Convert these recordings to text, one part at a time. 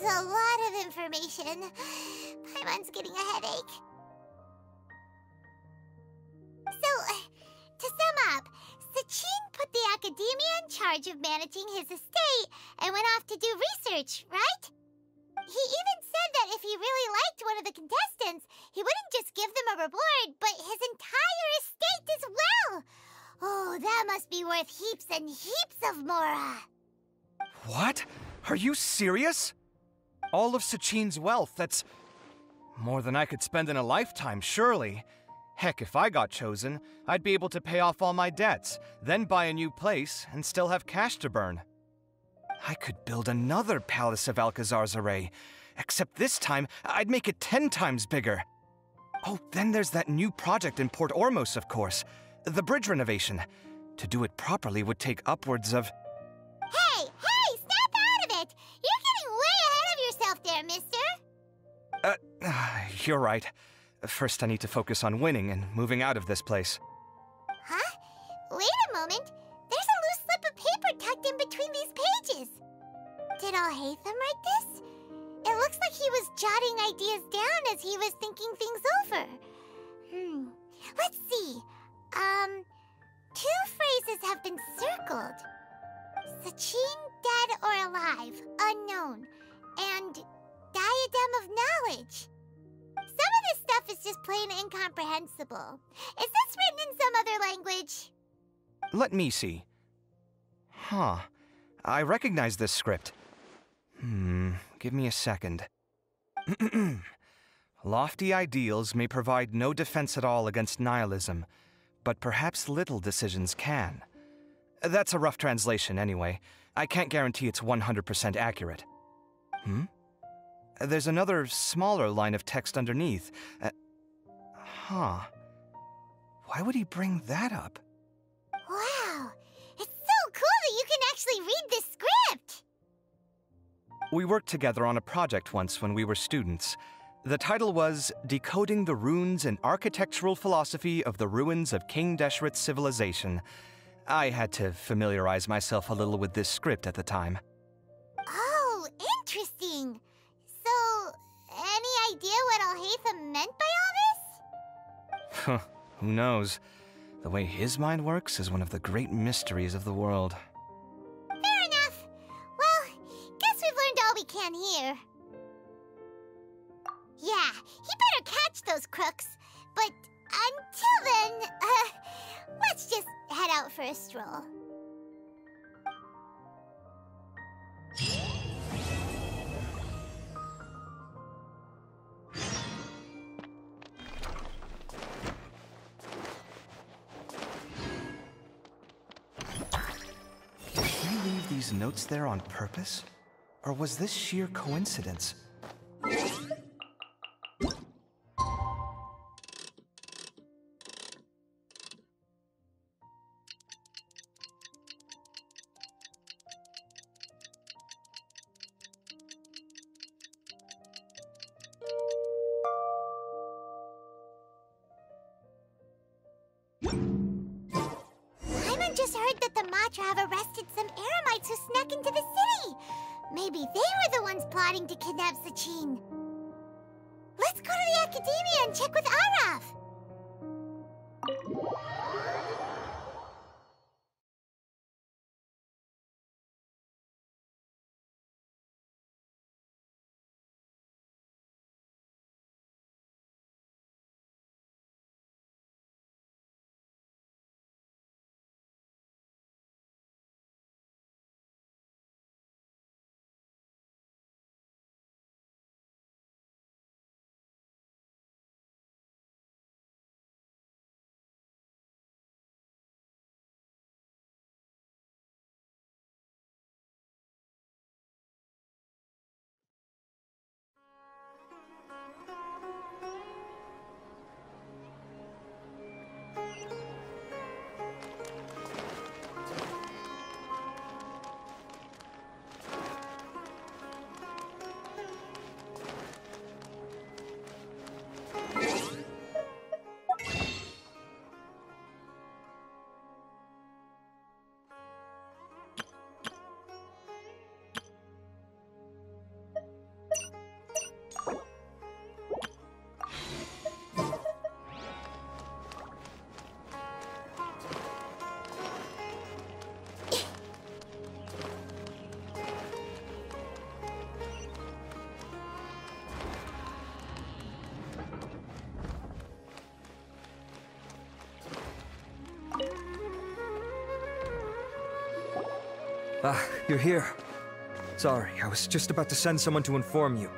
a lot of information. Paimon's getting a headache. So, to sum up, Sachin put the academia in charge of managing his estate and went off to do research, right? He even said that if he really liked one of the contestants, he wouldn't just give them a reward, but his entire estate as well. Oh, that must be worth heaps and heaps of mora. What? Are you serious? All of Sachin's wealth, that's more than I could spend in a lifetime, surely. Heck, if I got chosen, I'd be able to pay off all my debts, then buy a new place, and still have cash to burn. I could build another Palace of Alcazar's array, except this time, I'd make it 10 times bigger. Oh, then there's that new project in Port Ormos, of course. The bridge renovation. To do it properly would take upwards of... Hey, snap out of it! You're getting way ahead of yourself there, mister. You're right. First, I need to focus on winning and moving out of this place. Huh? Wait a moment. There's a loose slip of paper tucked in between these pages. Did Alhaitham write this? It looks like he was jotting ideas down as he was thinking things over. Let's see. Two phrases have been circled. Sachin, dead or alive, unknown, and diadem of knowledge. Some of this stuff is just plain incomprehensible. Is this written in some other language? Let me see. Huh. I recognize this script. Give me a second. Lofty ideals may provide no defense at all against nihilism, but perhaps little decisions can. That's a rough translation anyway. I can't guarantee it's 100% accurate. There's another smaller line of text underneath. Why would he bring that up? Wow! It's so cool that you can actually read this script! We worked together on a project once when we were students. The title was Decoding the Runes and Architectural Philosophy of the Ruins of King Deshret's Civilization. I had to familiarize myself a little with this script at the time. Oh, interesting. So, any idea what Alhaitham meant by all this? Who knows? The way his mind works is one of the great mysteries of the world. Fair enough. Well, guess we've learned all we can here. Yeah, he better catch those crooks. But until then, let's just head out for a stroll. Did he leave these notes there on purpose? Or was this sheer coincidence? Paimon just heard that the Matra have arrested some Eremites who snuck into the city. Maybe they were the ones plotting to kidnap Sachin. Let's go to the Academia and check with Arav. Ah, you're here. Sorry, I was just about to send someone to inform you.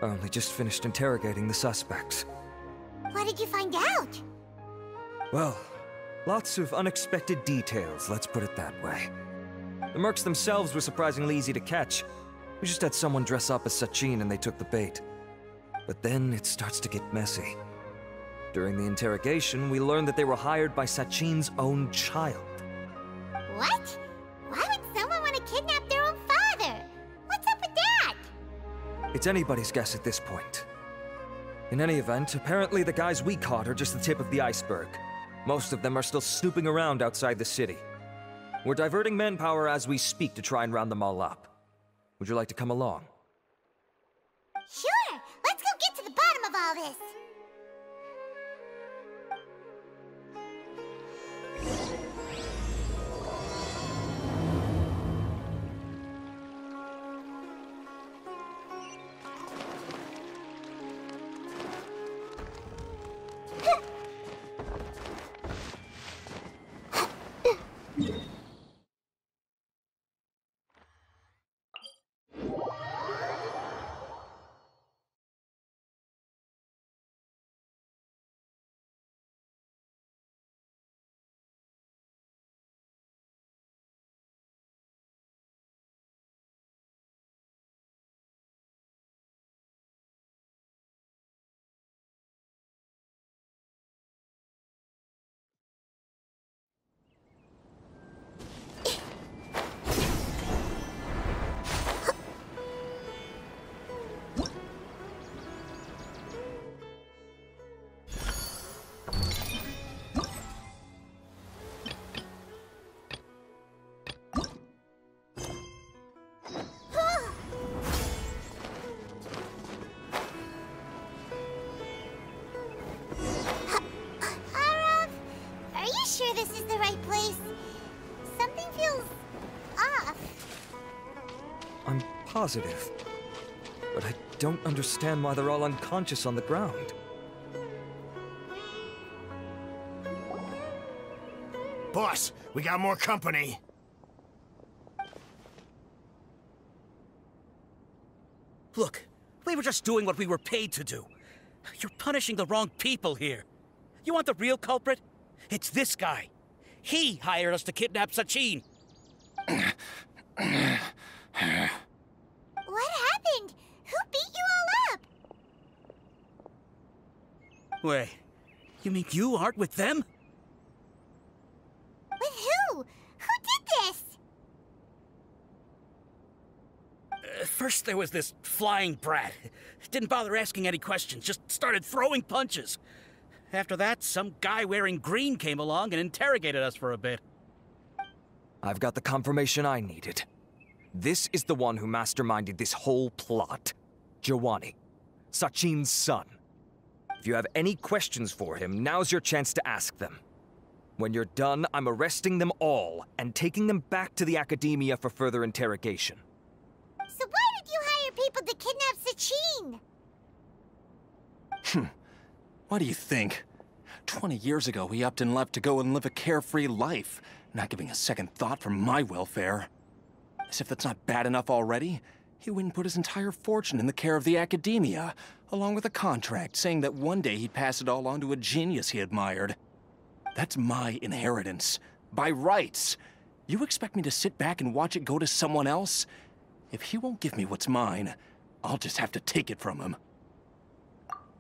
I only just finished interrogating the suspects. What did you find out? Well, lots of unexpected details, let's put it that way. The mercs themselves were surprisingly easy to catch. We just had someone dress up as Sachin and they took the bait. But then it starts to get messy. During the interrogation, we learned that they were hired by Sachin's own child. What? Why would someone want to kidnap their own father? What's up with that? It's anybody's guess at this point. In any event, apparently the guys we caught are just the tip of the iceberg. Most of them are still snooping around outside the city. We're diverting manpower as we speak to try and round them all up. Would you like to come along? Sure! Let's go get to the bottom of all this! Sure this is the right place? Something feels off. I'm positive. But I don't understand why they're all unconscious on the ground. Boss, we got more company. Look, we were just doing what we were paid to do. You're punishing the wrong people here. You want the real culprit? It's this guy. He hired us to kidnap Sachin. What happened? Who beat you all up? Wait, you mean you aren't with them? With who? Who did this? First there was this flying brat. Didn't bother asking any questions, just started throwing punches. After that, some guy wearing green came along and interrogated us for a bit. I've got the confirmation I needed. This is the one who masterminded this whole plot. Jawani, Sachin's son. If you have any questions for him, now's your chance to ask them. When you're done, I'm arresting them all and taking them back to the academia for further interrogation. So why did you hire people to kidnap Sachin? What do you think? 20 years ago, he upped and left to go and live a carefree life, not giving a second thought for my welfare. As if that's not bad enough already, he went and put his entire fortune in the care of the academia, along with a contract saying that one day he'd pass it all on to a genius he admired. That's my inheritance, by rights. You expect me to sit back and watch it go to someone else? If he won't give me what's mine, I'll just have to take it from him.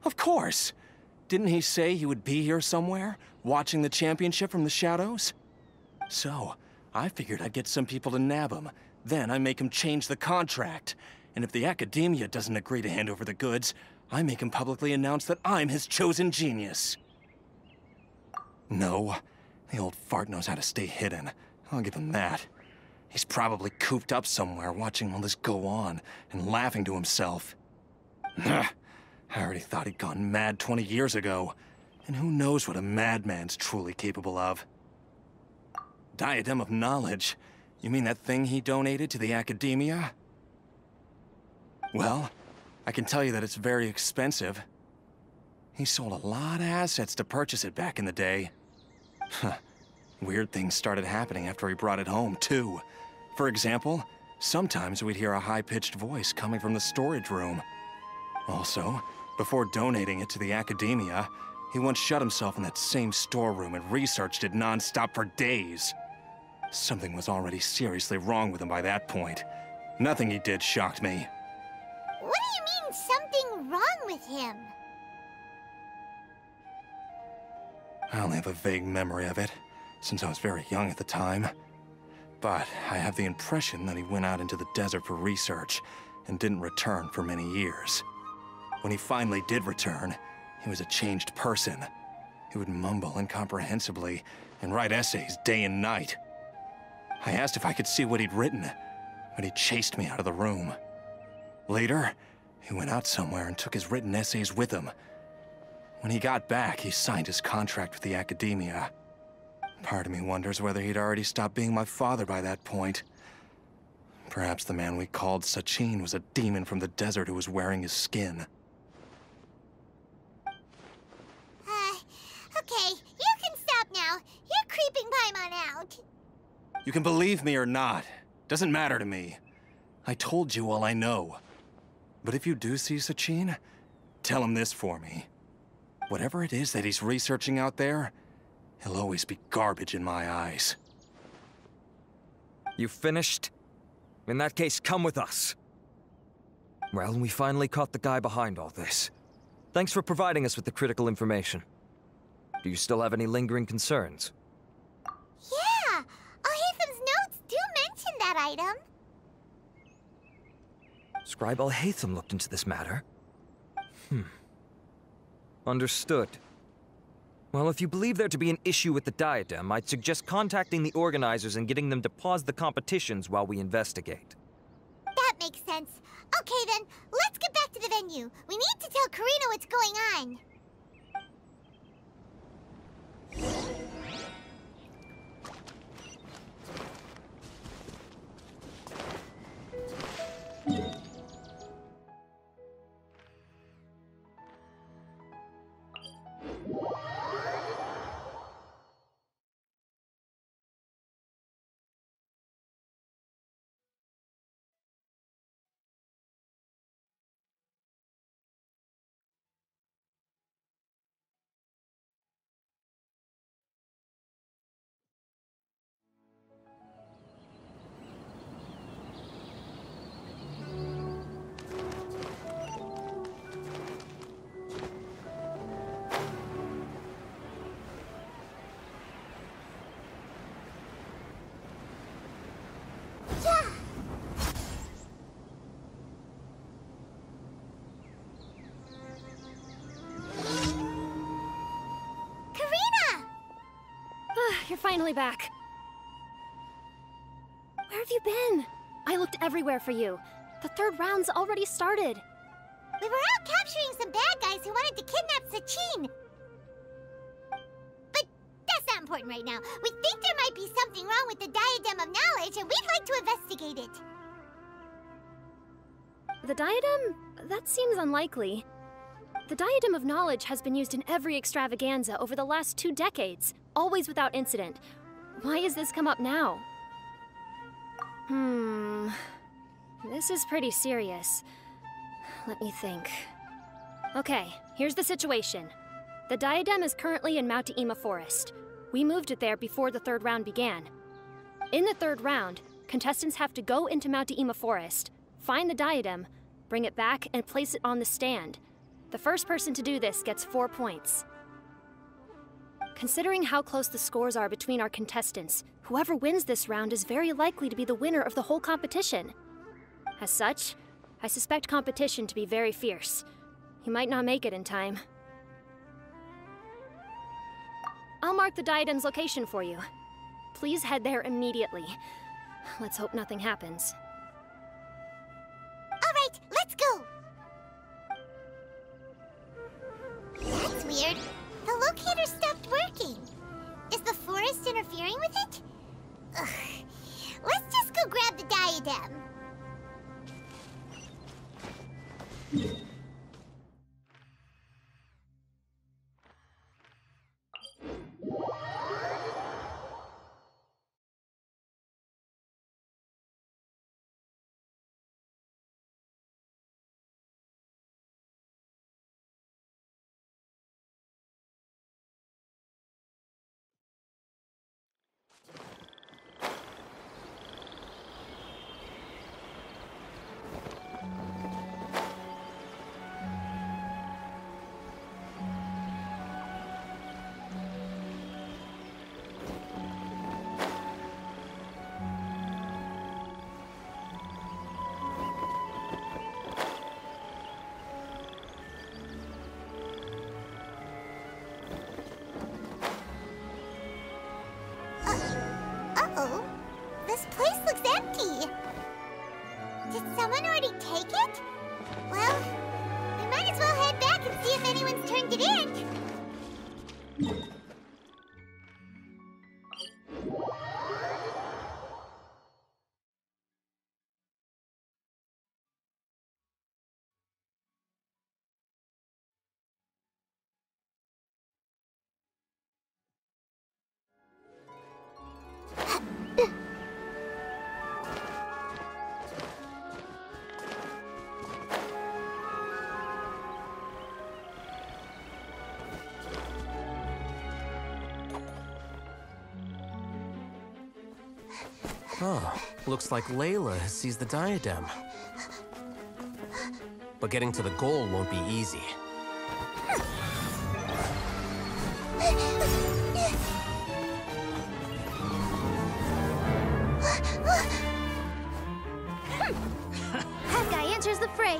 Of course! Didn't he say he would be here somewhere, watching the championship from the shadows? So, I figured I'd get some people to nab him. Then I make him change the contract. And if the academia doesn't agree to hand over the goods, I make him publicly announce that I'm his chosen genius. No, the old fart knows how to stay hidden. I'll give him that. He's probably cooped up somewhere watching all this go on and laughing to himself. I already thought he'd gone mad 20 years ago. And who knows what a madman's truly capable of. Diadem of Knowledge? You mean that thing he donated to the academia? Well, I can tell you that it's very expensive. He sold a lot of assets to purchase it back in the day. Weird things started happening after he brought it home, too. For example, sometimes we'd hear a high-pitched voice coming from the storage room. Also, before donating it to the academia, he once shut himself in that same storeroom and researched it non-stop for days. Something was already seriously wrong with him by that point. Nothing he did shocked me. What do you mean, something wrong with him? I only have a vague memory of it, since I was very young at the time. But I have the impression that he went out into the desert for research and didn't return for many years. When he finally did return, he was a changed person. He would mumble incomprehensibly and write essays day and night. I asked if I could see what he'd written, but he chased me out of the room. Later, he went out somewhere and took his written essays with him. When he got back, he signed his contract with the academia. Part of me wonders whether he'd already stopped being my father by that point. Perhaps the man we called Sachin was a demon from the desert who was wearing his skin. Okay, you can stop now. You're creeping Paimon out. You can believe me or not. Doesn't matter to me. I told you all I know. But if you do see Sachin, tell him this for me. Whatever it is that he's researching out there, he'll always be garbage in my eyes. You finished? In that case, come with us. Well, we finally caught the guy behind all this. Thanks for providing us with the critical information. Do you still have any lingering concerns? Yeah, Al-Haytham's notes do mention that item. Scribe Al-Haytham looked into this matter. Understood. Well, if you believe there to be an issue with the diadem, I'd suggest contacting the organizers and getting them to pause the competitions while we investigate. That makes sense. Okay then, let's get back to the venue. We need to tell Karina what's going on. You're finally back. Where have you been? I looked everywhere for you. The third round's already started. We were out capturing some bad guys who wanted to kidnap Sachin. But that's not important right now. We think there might be something wrong with the Diadem of Knowledge, and we'd like to investigate it. The diadem? That seems unlikely. The Diadem of Knowledge has been used in every extravaganza over the last 2 decades, always without incident. Why has this come up now? This is pretty serious. Let me think. Okay, here's the situation. The diadem is currently in Mount Ima Forest. We moved it there before the third round began. In the third round, contestants have to go into Mount Ima Forest, find the diadem, bring it back, and place it on the stand. The first person to do this gets 4 points. Considering how close the scores are between our contestants, whoever wins this round is very likely to be the winner of the whole competition. As such, I suspect competition to be very fierce. You might not make it in time. I'll mark the diadem's location for you. Please head there immediately. Let's hope nothing happens. All right, let's go. That's weird. The locator stopped working. Is the forest interfering with it? Ugh. Let's just go grab the diadem. This place looks empty. Did someone already take it? Well, we might as well head back and see if anyone's turned it in. Oh, looks like Layla has seized the diadem. But getting to the goal won't be easy. That guy enters the fray.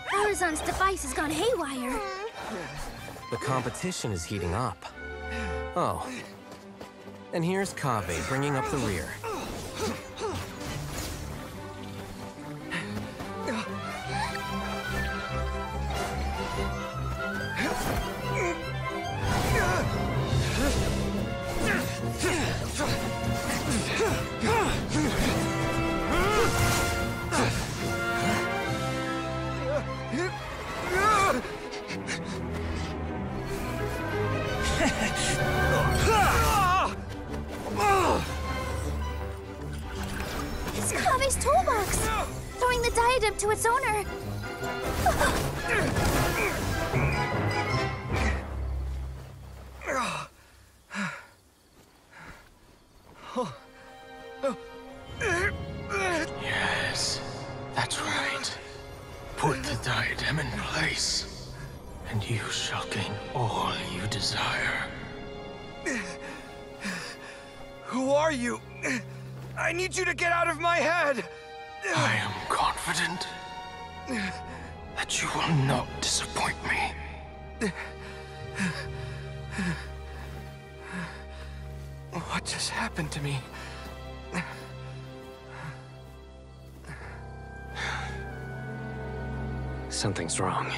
Horizon's device has gone haywire. The competition is heating up. Oh. And here's Kaveh bringing up the rear. It's Kaveh's toolbox! Throwing the diadem to its owner. Yes, that's right. Put the diadem in place, and you shall gain all you desire. Who are you? I need you to get out of my head! I am confident that you will not disappoint me. What just happened to me? Something's wrong.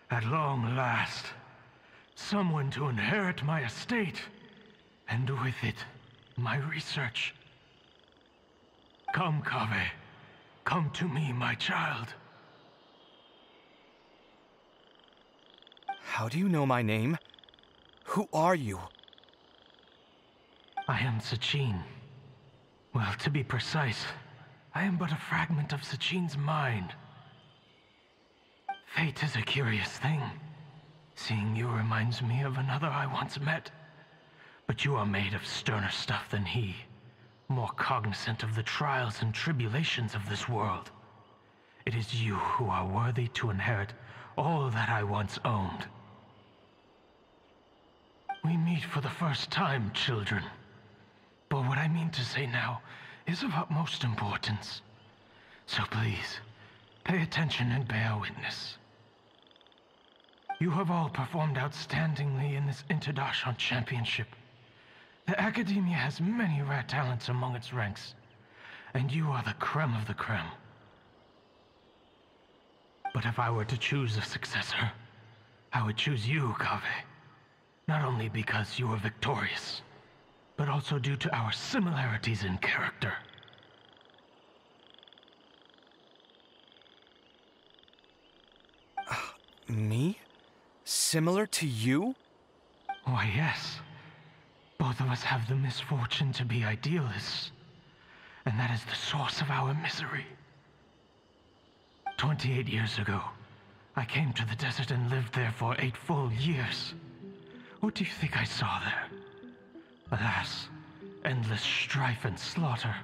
At long last, someone to inherit my estate, and with it, my research. Come, Kaveh. Come to me, my child. How do you know my name? Who are you? I am Sachin. Well, to be precise, I am but a fragment of Sachin's mind. Fate is a curious thing. Seeing you reminds me of another I once met. But you are made of sterner stuff than he, more cognizant of the trials and tribulations of this world. It is you who are worthy to inherit all that I once owned. We meet for the first time, children. But what I mean to say now is of utmost importance. So please, pay attention and bear witness. You have all performed outstandingly in this International Championship. The Academia has many rare talents among its ranks, and you are the creme of the creme. But if I were to choose a successor, I would choose you, Kaveh. Not only because you were victorious, but also due to our similarities in character. Me? Similar to you? Why, yes. Both of us have the misfortune to be idealists, and that is the source of our misery. 28 years ago, I came to the desert and lived there for 8 full years. What do you think I saw there? Alas, endless strife and slaughter.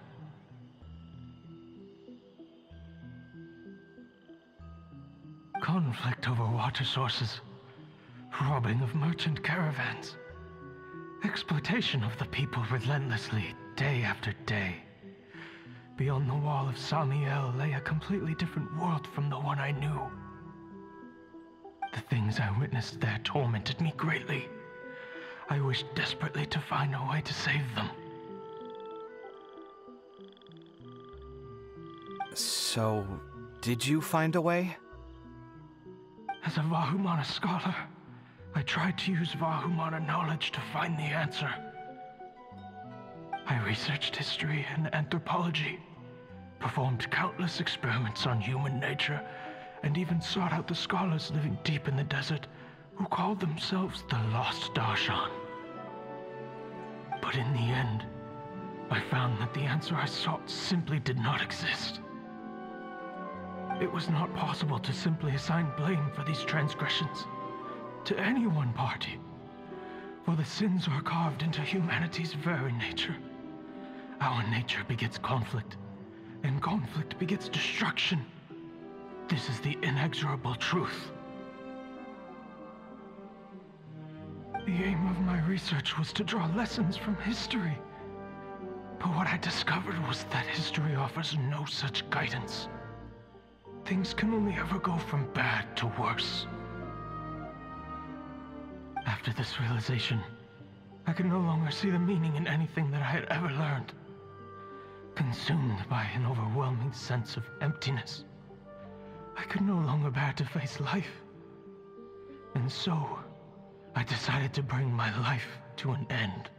Conflict over water sources, robbing of merchant caravans, exploitation of the people relentlessly, day after day. Beyond the wall of Samiel lay a completely different world from the one I knew. The things I witnessed there tormented me greatly. I wished desperately to find a way to save them. So, did you find a way? As a Vahumana scholar, I tried to use Vahumana knowledge to find the answer. I researched history and anthropology, performed countless experiments on human nature, and even sought out the scholars living deep in the desert who called themselves the Lost Darshan. But in the end, I found that the answer I sought simply did not exist. It was not possible to simply assign blame for these transgressions to any one party, for the sins are carved into humanity's very nature. Our nature begets conflict, and conflict begets destruction. This is the inexorable truth. The aim of my research was to draw lessons from history, but what I discovered was that history offers no such guidance. Things can only ever go from bad to worse. After this realization, I could no longer see the meaning in anything that I had ever learned. Consumed by an overwhelming sense of emptiness, I could no longer bear to face life. And so, I decided to bring my life to an end.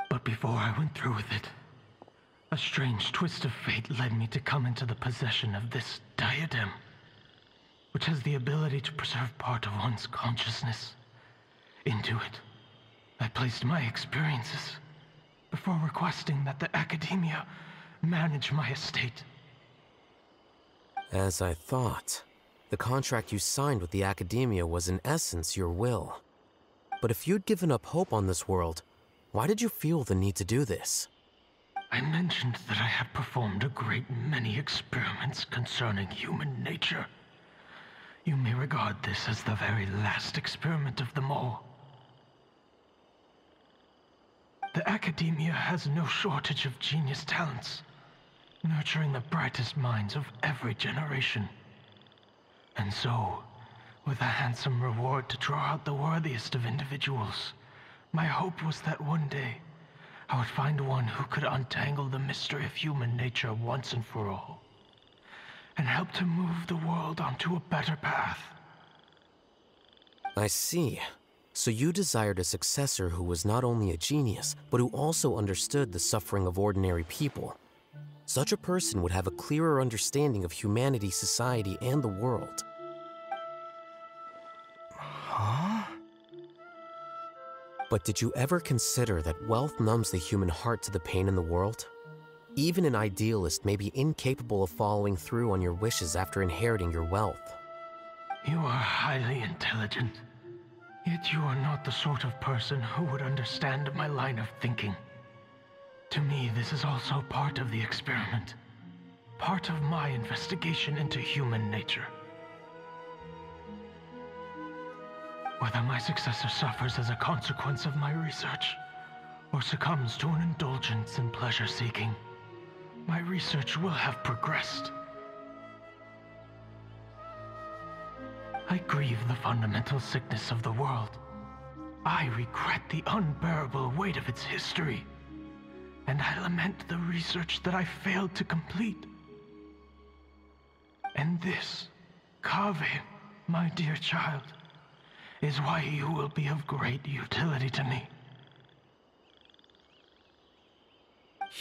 But before I went through with it, a strange twist of fate led me to come into the possession of this diadem, which has the ability to preserve part of one's consciousness. Into it, I placed my experiences before requesting that the academia manage my estate. As I thought, the contract you signed with the academia was in essence your will. But if you'd given up hope on this world, why did you feel the need to do this? I mentioned that I had performed a great many experiments concerning human nature. You may regard this as the very last experiment of them all. The academia has no shortage of genius talents, nurturing the brightest minds of every generation. And so, with a handsome reward to draw out the worthiest of individuals, my hope was that one day I would find one who could untangle the mystery of human nature once and for all, and help to move the world onto a better path. I see. So you desired a successor who was not only a genius, but who also understood the suffering of ordinary people. Such a person would have a clearer understanding of humanity, society, and the world. Huh? But did you ever consider that wealth numbs the human heart to the pain in the world? Even an idealist may be incapable of following through on your wishes after inheriting your wealth. You are highly intelligent, yet you are not the sort of person who would understand my line of thinking. To me, this is also part of the experiment, part of my investigation into human nature. Whether my successor suffers as a consequence of my research, or succumbs to an indulgence in pleasure-seeking, my research will have progressed. I grieve the fundamental sickness of the world. I regret the unbearable weight of its history, and I lament the research that I failed to complete. And this, Kaveh, my dear child, is why you will be of great utility to me.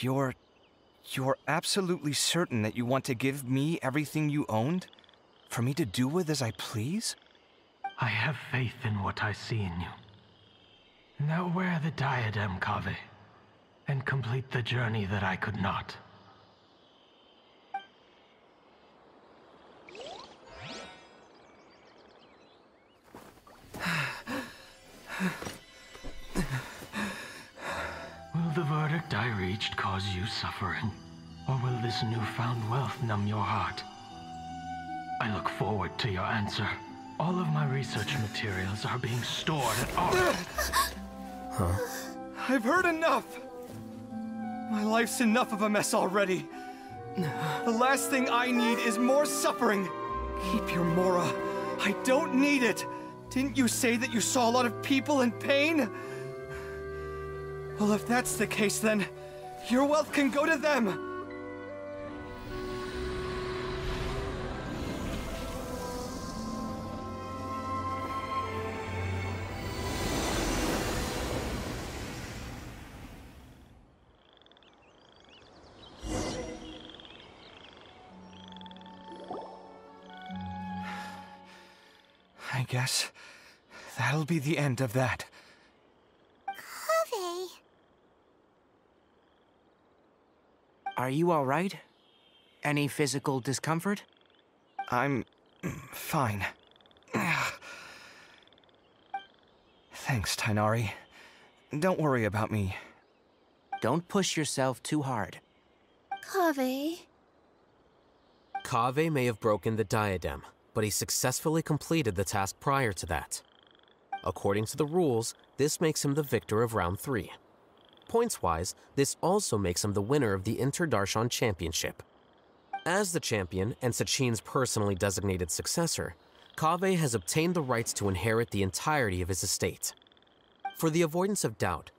You're absolutely certain that you want to give me everything you owned? For me to do with as I please? I have faith in what I see in you. Now wear the diadem, Kaveh, and complete the journey that I could not. Will the verdict I reached cause you suffering? Or will this newfound wealth numb your heart? I look forward to your answer. All of my research materials are being stored at our... Huh? I've heard enough! My life's enough of a mess already. The last thing I need is more suffering. Keep your Mora. I don't need it. Didn't you say that you saw a lot of people in pain? Well, if that's the case, then your wealth can go to them. I guess that'll be the end of that. Kaveh. Are you all right? Any physical discomfort? I'm fine. Thanks, Tainari. Don't worry about me. Don't push yourself too hard. Kaveh. Kaveh may have broken the diadem, but he successfully completed the task prior to that. According to the rules, this makes him the victor of round 3. Points-wise, this also makes him the winner of the Inter-Darshan Championship. As the champion and Sachin's personally designated successor, Kaveh has obtained the rights to inherit the entirety of his estate. For the avoidance of doubt,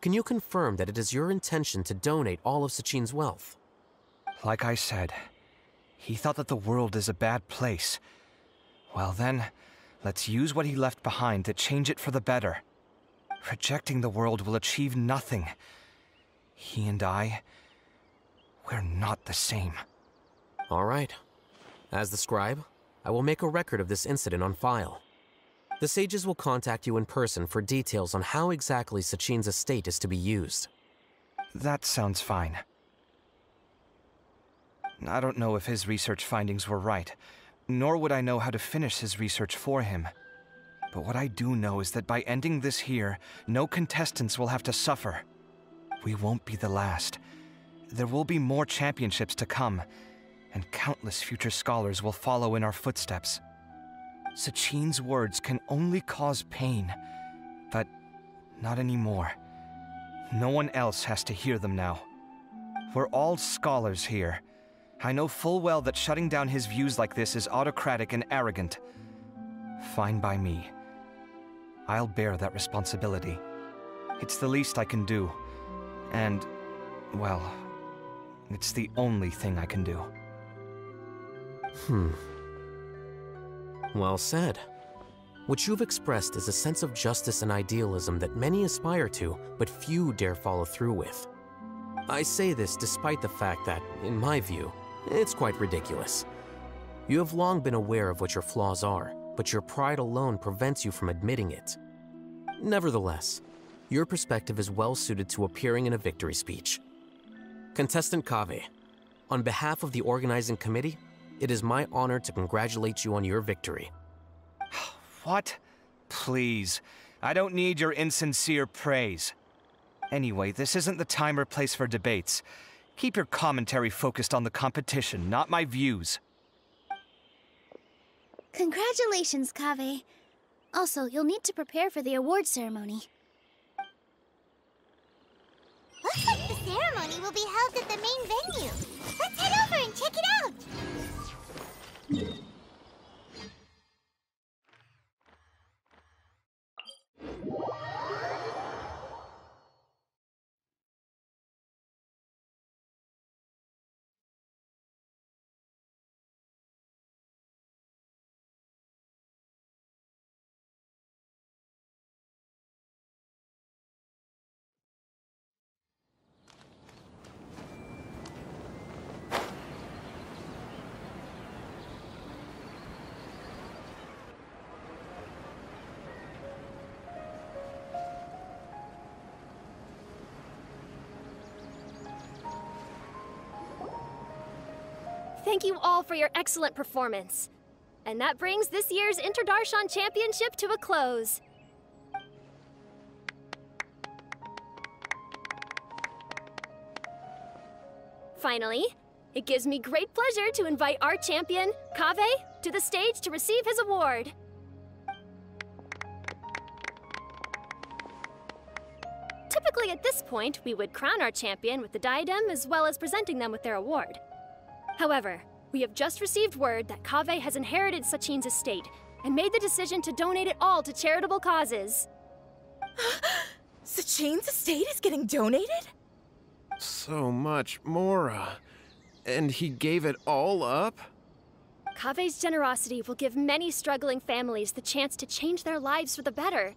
can you confirm that it is your intention to donate all of Sachin's wealth? Like I said, he thought that the world is a bad place. Well then, let's use what he left behind to change it for the better. Rejecting the world will achieve nothing. He and I, we're not the same. All right. As the scribe, I will make a record of this incident on file. The sages will contact you in person for details on how exactly Sachin's estate is to be used. That sounds fine. I don't know if his research findings were right, nor would I know how to finish his research for him. But what I do know is that by ending this here, no contestants will have to suffer. We won't be the last. There will be more championships to come, and countless future scholars will follow in our footsteps. Sachin's words can only cause pain, but not anymore. No one else has to hear them now. We're all scholars here. I know full well that shutting down his views like this is autocratic and arrogant. Fine by me. I'll bear that responsibility. It's the least I can do. And, well, it's the only thing I can do. Well said. What you've expressed is a sense of justice and idealism that many aspire to, but few dare follow through with. I say this despite the fact that, in my view, it's quite ridiculous. You have long been aware of what your flaws are, but your pride alone prevents you from admitting it. Nevertheless, your perspective is well suited to appearing in a victory speech. Contestant Kaveh, on behalf of the organizing committee, it is my honor to congratulate you on your victory. What? Please. I don't need your insincere praise. Anyway, this isn't the time or place for debates. Keep your commentary focused on the competition, not my views. Congratulations, Kaveh. Also, you'll need to prepare for the award ceremony. Looks like the ceremony will be held at the main venue. Let's head over and check it out! Thank you all for your excellent performance. And that brings this year's Interdarshan Championship to a close. Finally, it gives me great pleasure to invite our champion, Kaveh, to the stage to receive his award. Typically at this point, we would crown our champion with the diadem as well as presenting them with their award. However, we have just received word that Kaveh has inherited Sachin's estate and made the decision to donate it all to charitable causes. Sachin's estate is getting donated? So much, Mora. And he gave it all up? Kaveh's generosity will give many struggling families the chance to change their lives for the better.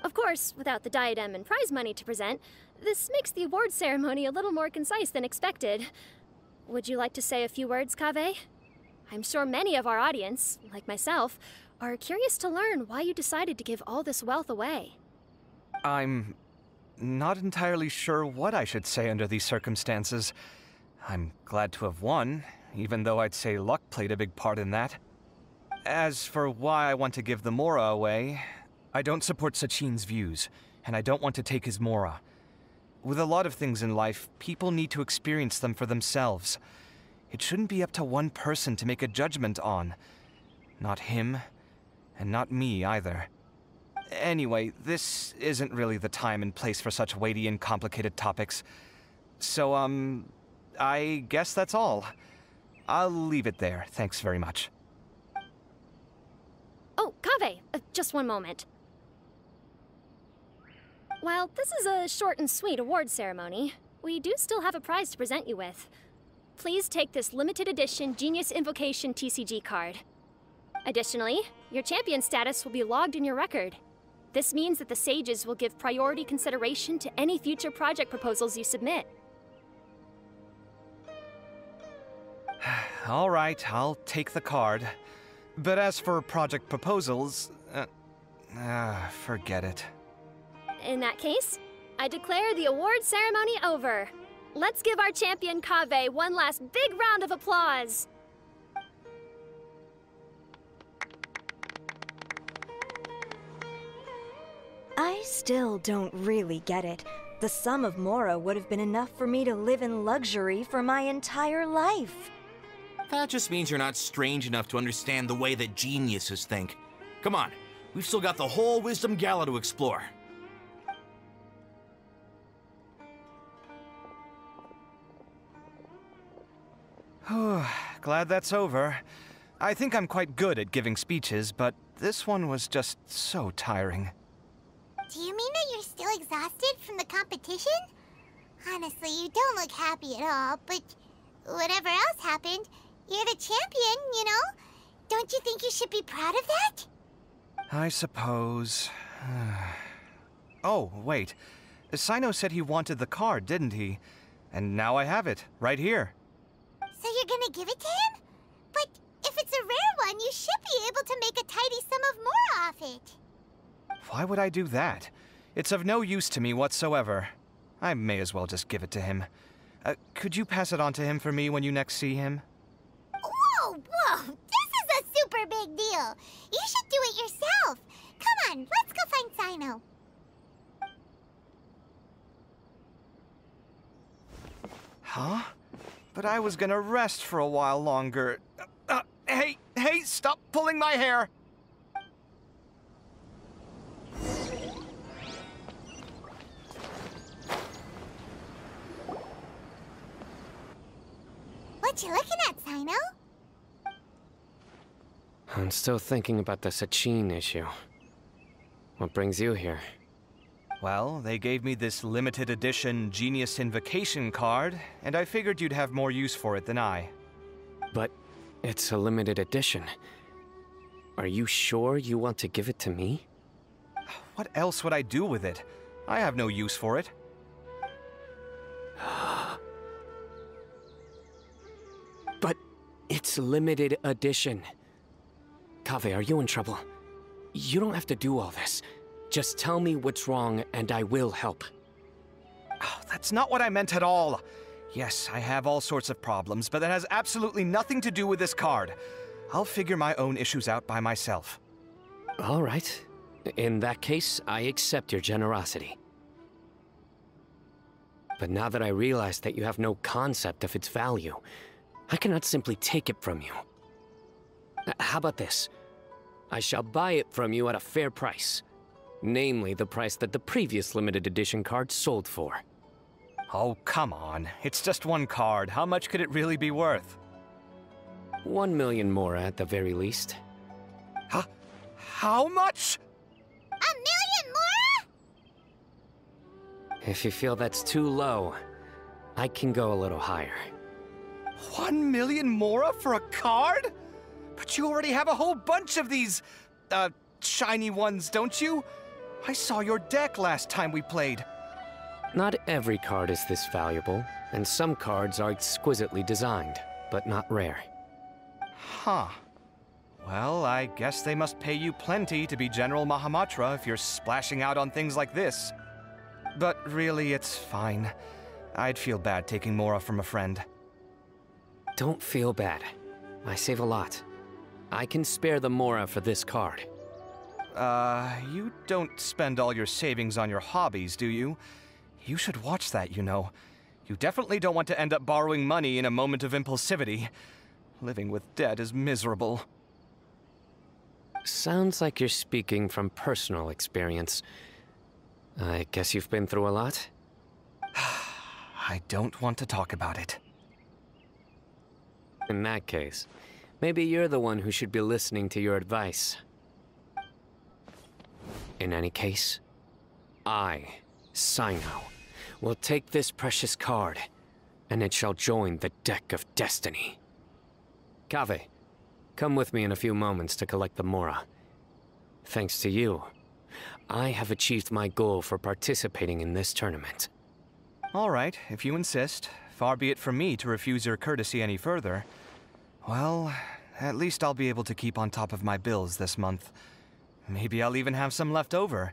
Of course, without the diadem and prize money to present, this makes the award ceremony a little more concise than expected. Would you like to say a few words, Kaveh? I'm sure many of our audience, like myself, are curious to learn why you decided to give all this wealth away. I'm not entirely sure what I should say under these circumstances. I'm glad to have won, even though I'd say luck played a big part in that. As for why I want to give the Mora away, I don't support Sachin's views, and I don't want to take his Mora. With a lot of things in life, people need to experience them for themselves. It shouldn't be up to one person to make a judgment on. Not him, and not me either. Anyway, this isn't really the time and place for such weighty and complicated topics. So, I guess that's all. I'll leave it there. Thanks very much. Oh, Kaveh, just one moment. While this is a short and sweet award ceremony, we do still have a prize to present you with. Please take this limited edition Genius Invocation TCG card. Additionally, your champion status will be logged in your record. This means that the Sages will give priority consideration to any future project proposals you submit. All right, I'll take the card. But as for project proposals, forget it. In that case, I declare the award ceremony over. Let's give our champion Kaveh one last big round of applause. I still don't really get it. The sum of Mora would have been enough for me to live in luxury for my entire life. That just means you're not strange enough to understand the way that geniuses think. Come on, we've still got the whole Wisdom Gala to explore. Glad that's over. I think I'm quite good at giving speeches, but this one was just so tiring. Do you mean that you're still exhausted from the competition? Honestly, you don't look happy at all, but whatever else happened, you're the champion, you know? Don't you think you should be proud of that? I suppose. Oh, wait. Sino said he wanted the card, didn't he? And now I have it, right here. So you're gonna give it to him? But if it's a rare one, you should be able to make a tidy sum of Mora off it. Why would I do that? It's of no use to me whatsoever. I may as well just give it to him. Could you pass it on to him for me when you next see him? Whoa, whoa! This is a super big deal! You should do it yourself! Come on, let's go find Sino. Huh? But I was gonna rest for a while longer. Hey, stop pulling my hair! What you looking at, Sino? I'm still thinking about the Sachin issue. What brings you here? Well, they gave me this limited edition Genius Invocation card, and I figured you'd have more use for it than I. But it's a limited edition. Are you sure you want to give it to me? What else would I do with it? I have no use for it. But it's limited edition. Kaveh, are you in trouble? You don't have to do all this. Just tell me what's wrong and I will help. Oh, that's not what I meant at all. Yes, I have all sorts of problems, but that has absolutely nothing to do with this card. I'll figure my own issues out by myself. All right. In that case, I accept your generosity. But now that I realize that you have no concept of its value, I cannot simply take it from you. How about this? I shall buy it from you at a fair price. Namely, the price that the previous limited edition card sold for. Oh, come on. It's just one card. How much could it really be worth? 1 million more at the very least. Huh? How much? 1 million more? If you feel that's too low, I can go a little higher. 1 million mora for a card? But you already have a whole bunch of these, shiny ones, don't you? I saw your deck last time we played. Not every card is this valuable, and some cards are exquisitely designed, but not rare. Huh. Well, I guess they must pay you plenty to be General Mahamatra if you're splashing out on things like this. But really, it's fine. I'd feel bad taking mora from a friend. Don't feel bad. I save a lot. I can spare the mora for this card. You don't spend all your savings on your hobbies, do you? You should watch that, you know. You definitely don't want to end up borrowing money in a moment of impulsivity. Living with debt is miserable. Sounds like you're speaking from personal experience. I guess you've been through a lot? I don't want to talk about it. In that case, maybe you're the one who should be listening to your advice. In any case, I, Sino, will take this precious card, and it shall join the deck of destiny. Kaveh, come with me in a few moments to collect the mora. Thanks to you, I have achieved my goal for participating in this tournament. All right, if you insist. Far be it from me to refuse your courtesy any further. Well, at least I'll be able to keep on top of my bills this month. Maybe I'll even have some left over.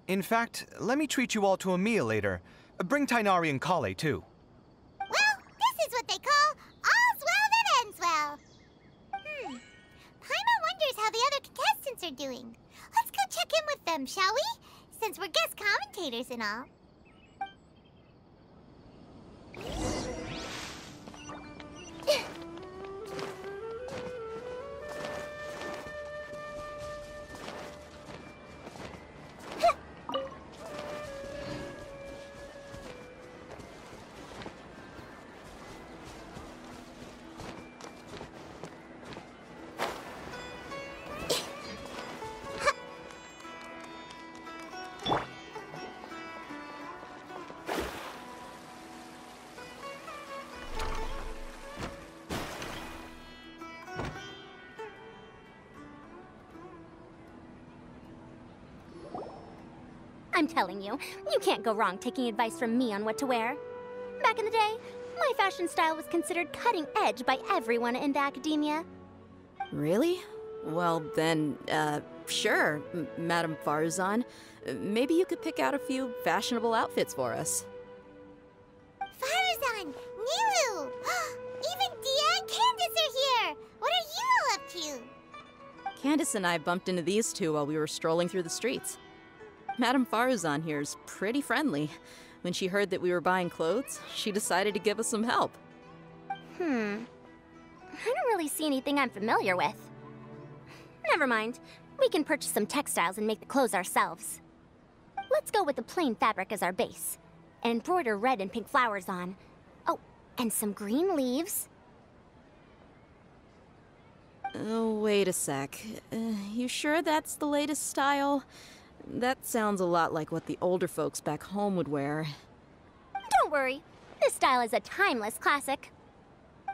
In fact, let me treat you all to a meal later. Bring Tainari and Kale, too. Well, this is what they call all's well that ends well. Paimon wonders how the other contestants are doing. Let's go check in with them, shall we? Since we're guest commentators and all. I'm telling you, you can't go wrong taking advice from me on what to wear. Back in the day, my fashion style was considered cutting edge by everyone in the academia. Really? Well then, sure, Madame Farzan. Maybe you could pick out a few fashionable outfits for us. Farzan! Nilu! Even Dia and Candace are here! What are you all up to? Candace and I bumped into these two while we were strolling through the streets. Madame Farzan here's pretty friendly. When she heard that we were buying clothes, she decided to give us some help. I don't really see anything I'm familiar with. Never mind. We can purchase some textiles and make the clothes ourselves. Let's go with the plain fabric as our base, and embroider red and pink flowers on. Oh, and some green leaves. Oh, wait a sec. You sure that's the latest style? That sounds a lot like what the older folks back home would wear. Don't worry. This style is a timeless classic.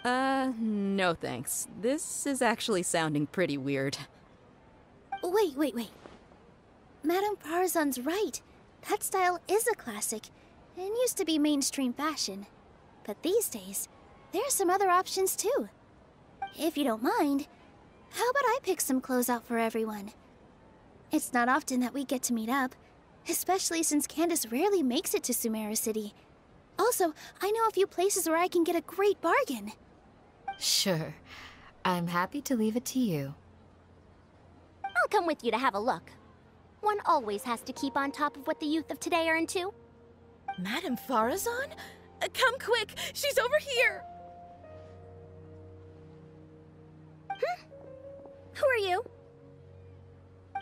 No thanks. This is actually sounding pretty weird. Wait. Madame Farzan's right. That style is a classic, and used to be mainstream fashion. But these days, there are some other options too. If you don't mind, how about I pick some clothes out for everyone? It's not often that we get to meet up, especially since Candace rarely makes it to Sumeru City. Also, I know a few places where I can get a great bargain. Sure. I'm happy to leave it to you. I'll come with you to have a look. One always has to keep on top of what the youth of today are into. Madame Farazan? Come quick! She's over here! Who are you?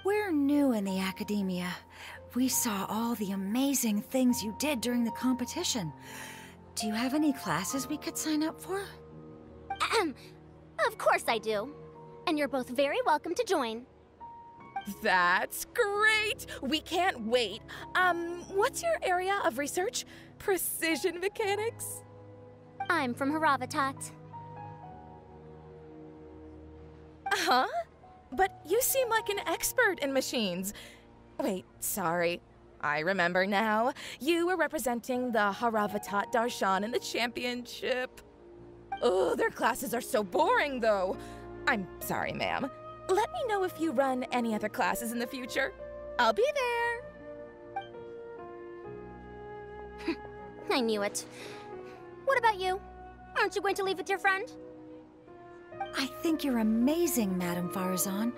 We're new in the academia. We saw all the amazing things you did during the competition. Do you have any classes we could sign up for? Of course I do. And you're both very welcome to join. That's great! We can't wait. What's your area of research? Precision mechanics? I'm from Haravatat. Huh? But you seem like an expert in machines. Wait, sorry. I remember now. You were representing the Haravatat Darshan in the championship. Oh, their classes are so boring, though. I'm sorry, ma'am. Let me know if you run any other classes in the future. I'll be there. I knew it. What about you? Aren't you going to leave with your friend? I think you're amazing, Madame Farazan,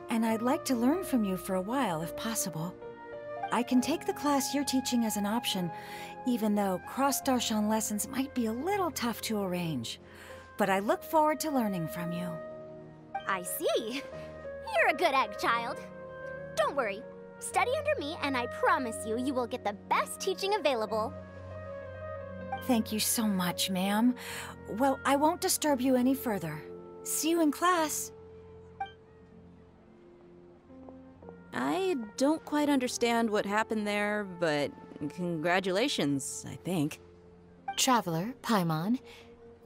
and I'd like to learn from you for a while, if possible. I can take the class you're teaching as an option, even though cross-Darshan lessons might be a little tough to arrange. But I look forward to learning from you. I see. You're a good egg, child. Don't worry. Study under me, and I promise you, you will get the best teaching available. Thank you so much, ma'am. Well, I won't disturb you any further. See you in class. I don't quite understand what happened there, but congratulations, I think. Traveler, Paimon,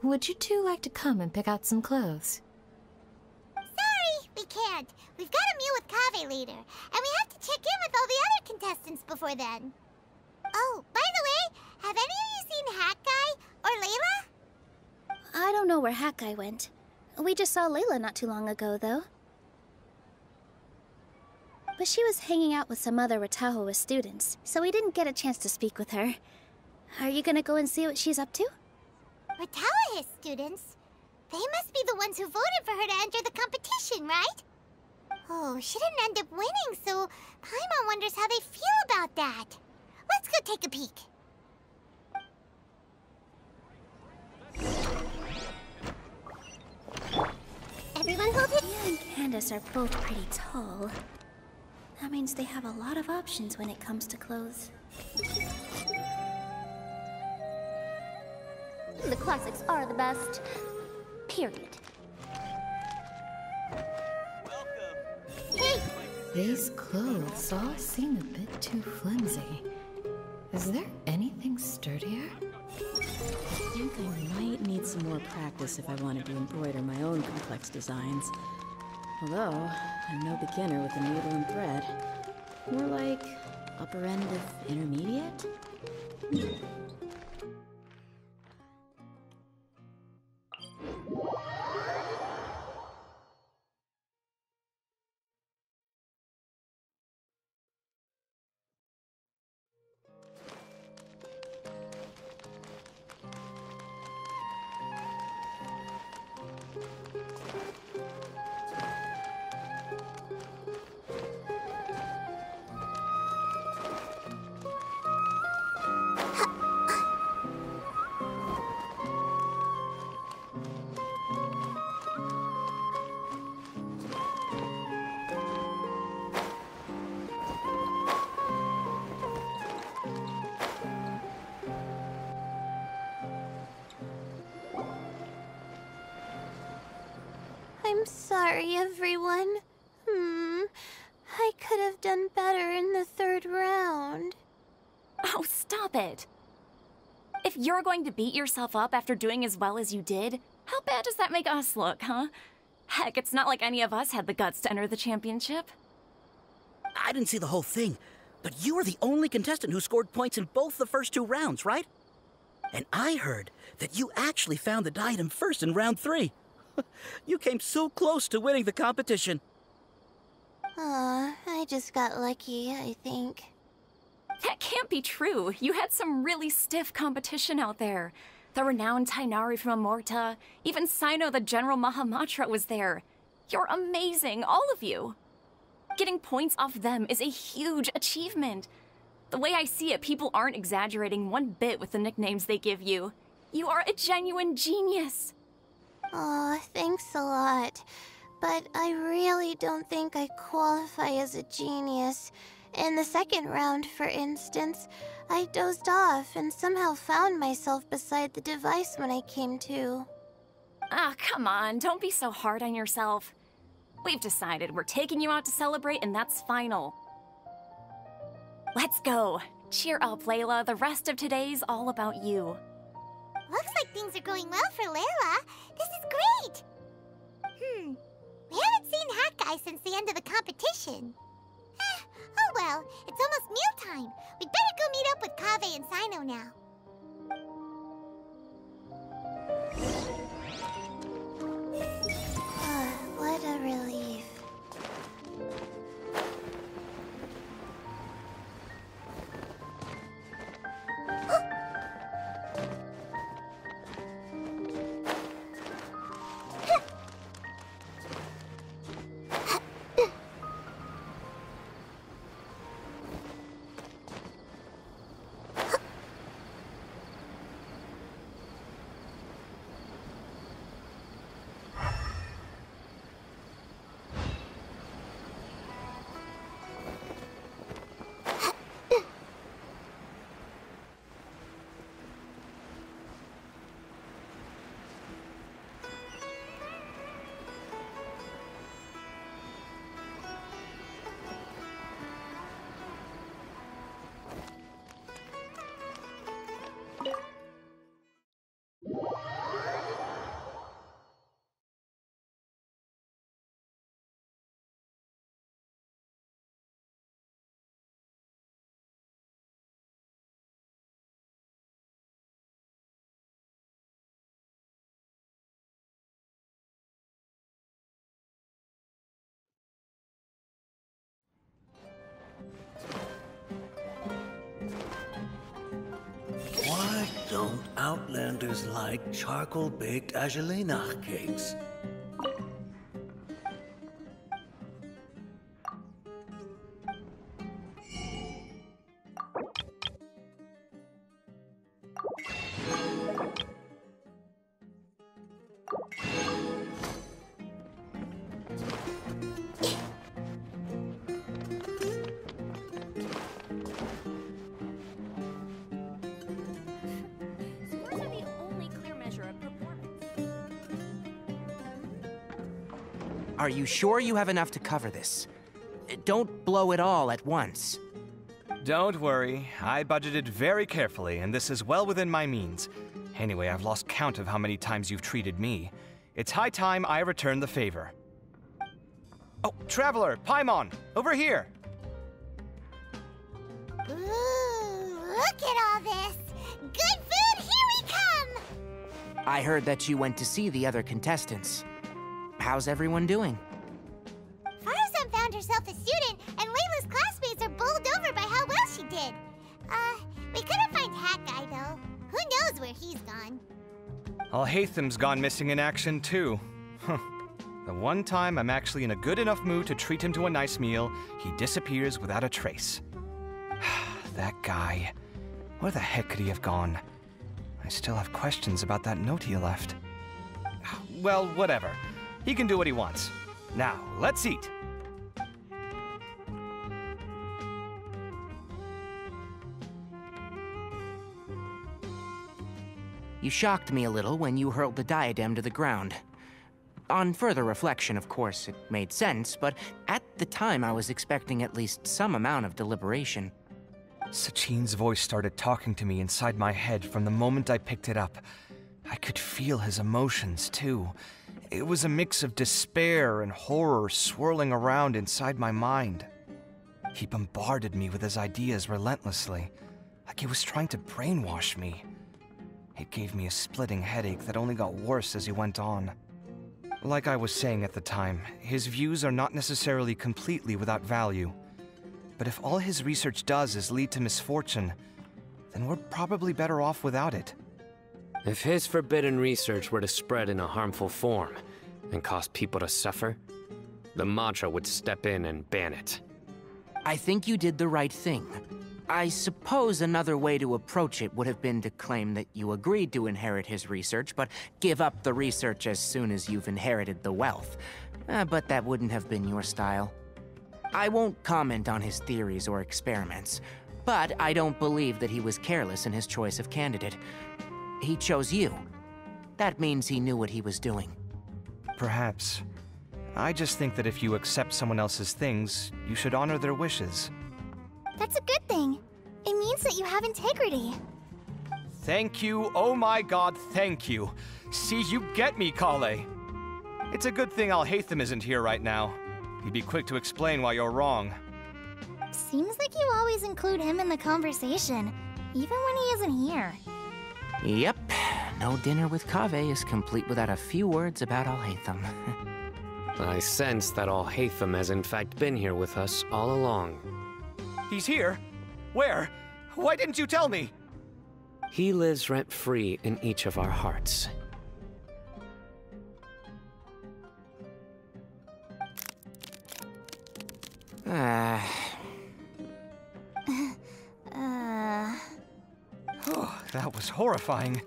would you two like to come and pick out some clothes? Sorry, we can't. We've got a meal with Kaveh later, and we have to check in with all the other contestants before then. Oh, by the way, have any of you seen Hat Guy or Layla? I don't know where Hat Guy went. We just saw Layla not too long ago, though. But she was hanging out with some other Ratahoa students, so we didn't get a chance to speak with her. Are you gonna go and see what she's up to? Ratahoa students? They must be the ones who voted for her to enter the competition, right? Oh, she didn't end up winning, so Paimon wonders how they feel about that. Let's go take a peek. Everyone hold it? Tia and Candace are both pretty tall. That means they have a lot of options when it comes to clothes. The classics are the best. Period. Hey! These clothes all seem a bit too flimsy. Is there anything sturdier? I think I might need some more practice if I wanted to embroider my own complex designs. Although, I'm no beginner with a needle and thread. More like upper end of intermediate? I'm sorry, everyone. I could have done better in the third round. Oh, stop it. If you're going to beat yourself up after doing as well as you did, how bad does that make us look, huh? Heck, it's not like any of us had the guts to enter the championship. I didn't see the whole thing, but you were the only contestant who scored points in both the first 2 rounds, right? And I heard that you actually found the diadem first in round 3. You came so close to winning the competition. Aw, I just got lucky, I think. That can't be true. You had some really stiff competition out there. The renowned Tainari from Amorta, even Sino the General Mahamatra was there. You're amazing, all of you. Getting points off them is a huge achievement. The way I see it, people aren't exaggerating one bit with the nicknames they give you. You are a genuine genius. Aw, thanks a lot. But I really don't think I qualify as a genius. In the second round, for instance, I dozed off and somehow found myself beside the device when I came to. Ah, come on, don't be so hard on yourself. We've decided we're taking you out to celebrate, and that's final. Let's go. Cheer up, Layla. The rest of today's all about you. Looks like things are going well for Layla. This is great! We haven't seen Hat Guy since the end of the competition. Oh well, it's almost mealtime. We'd better go meet up with Kaveh and Sino now. What a relief. Why don't Outlanders like charcoal-baked Agelenach cakes? Are you sure you have enough to cover this? Don't blow it all at once. Don't worry. I budgeted very carefully, and this is well within my means. Anyway, I've lost count of how many times you've treated me. It's high time I return the favor. Oh, Traveler, Paimon, over here! Ooh, look at all this! Good food, here we come! I heard that you went to see the other contestants. How's everyone doing? Farazan found herself a student, and Layla's classmates are bowled over by how well she did. We couldn't find Hat Guy, though. Who knows where he's gone? Alhatham's gone missing in action, too. The one time I'm actually in a good enough mood to treat him to a nice meal, he disappears without a trace. That guy. Where the heck could he have gone? I still have questions about that note he left. Well, whatever. He can do what he wants. Now, let's eat. You shocked me a little when you hurled the diadem to the ground. On further reflection, of course, it made sense, but at the time I was expecting at least some amount of deliberation. Sachin's voice started talking to me inside my head from the moment I picked it up. I could feel his emotions, too. It was a mix of despair and horror swirling around inside my mind. He bombarded me with his ideas relentlessly, like he was trying to brainwash me. It gave me a splitting headache that only got worse as he went on. Like I was saying at the time, his views are not necessarily completely without value. But if all his research does is lead to misfortune, then we're probably better off without it. If his forbidden research were to spread in a harmful form and cause people to suffer, the Madra would step in and ban it. I think you did the right thing. I suppose another way to approach it would have been to claim that you agreed to inherit his research, but give up the research as soon as you've inherited the wealth. But that wouldn't have been your style. I won't comment on his theories or experiments, but I don't believe that he was careless in his choice of candidate. He chose you. That means he knew what he was doing. Perhaps. I just think that if you accept someone else's things, you should honor their wishes. That's a good thing. It means that you have integrity. Thank you, oh my god, thank you. See, you get me, Kale. It's a good thing Alhaitham isn't here right now. He'd be quick to explain why you're wrong. Seems like you always include him in the conversation, even when he isn't here. Yep. No dinner with Kaveh is complete without a few words about Alhaitham. I sense that Alhaitham has in fact been here with us all along. He's here? Where? Why didn't you tell me? He lives rent-free in each of our hearts. Oh, that was horrifying.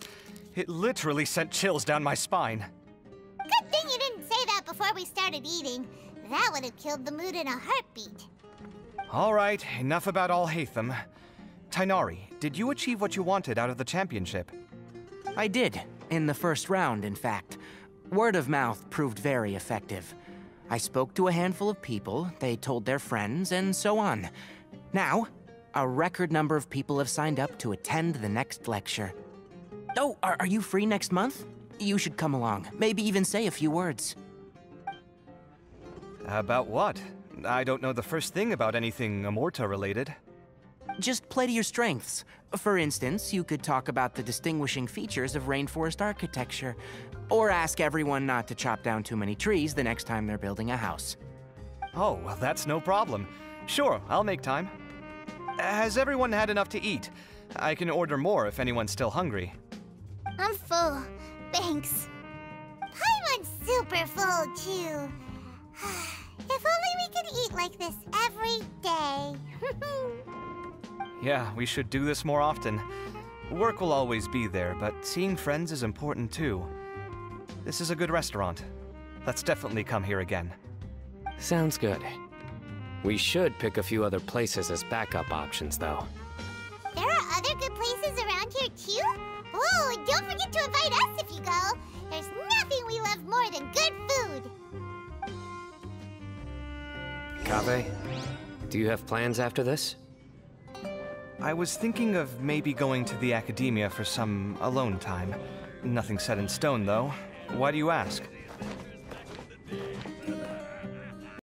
It literally sent chills down my spine. Good thing you didn't say that before we started eating. That would have killed the mood in a heartbeat. All right, enough about Alhaitham. Tighnari, did you achieve what you wanted out of the championship? I did, in the first round, in fact. Word of mouth proved very effective. I spoke to a handful of people, they told their friends, and so on. Now, a record number of people have signed up to attend the next lecture. Oh, are you free next month? You should come along, maybe even say a few words. About what? I don't know the first thing about anything Amorta-related. Just play to your strengths. For instance, you could talk about the distinguishing features of rainforest architecture, or ask everyone not to chop down too many trees the next time they're building a house. Oh, well, that's no problem. Sure, I'll make time. Has everyone had enough to eat? I can order more if anyone's still hungry. I'm full. Thanks. Paimon's super full, too. If only we could eat like this every day. Yeah, we should do this more often. Work will always be there, but seeing friends is important too. This is a good restaurant. Let's definitely come here again. Sounds good. We should pick a few other places as backup options, though. There are other good places around here, too? Oh, and don't forget to invite us if you go. There's nothing we love more than good food. Kaveh, do you have plans after this? I was thinking of maybe going to the academia for some alone time. Nothing set in stone, though. Why do you ask?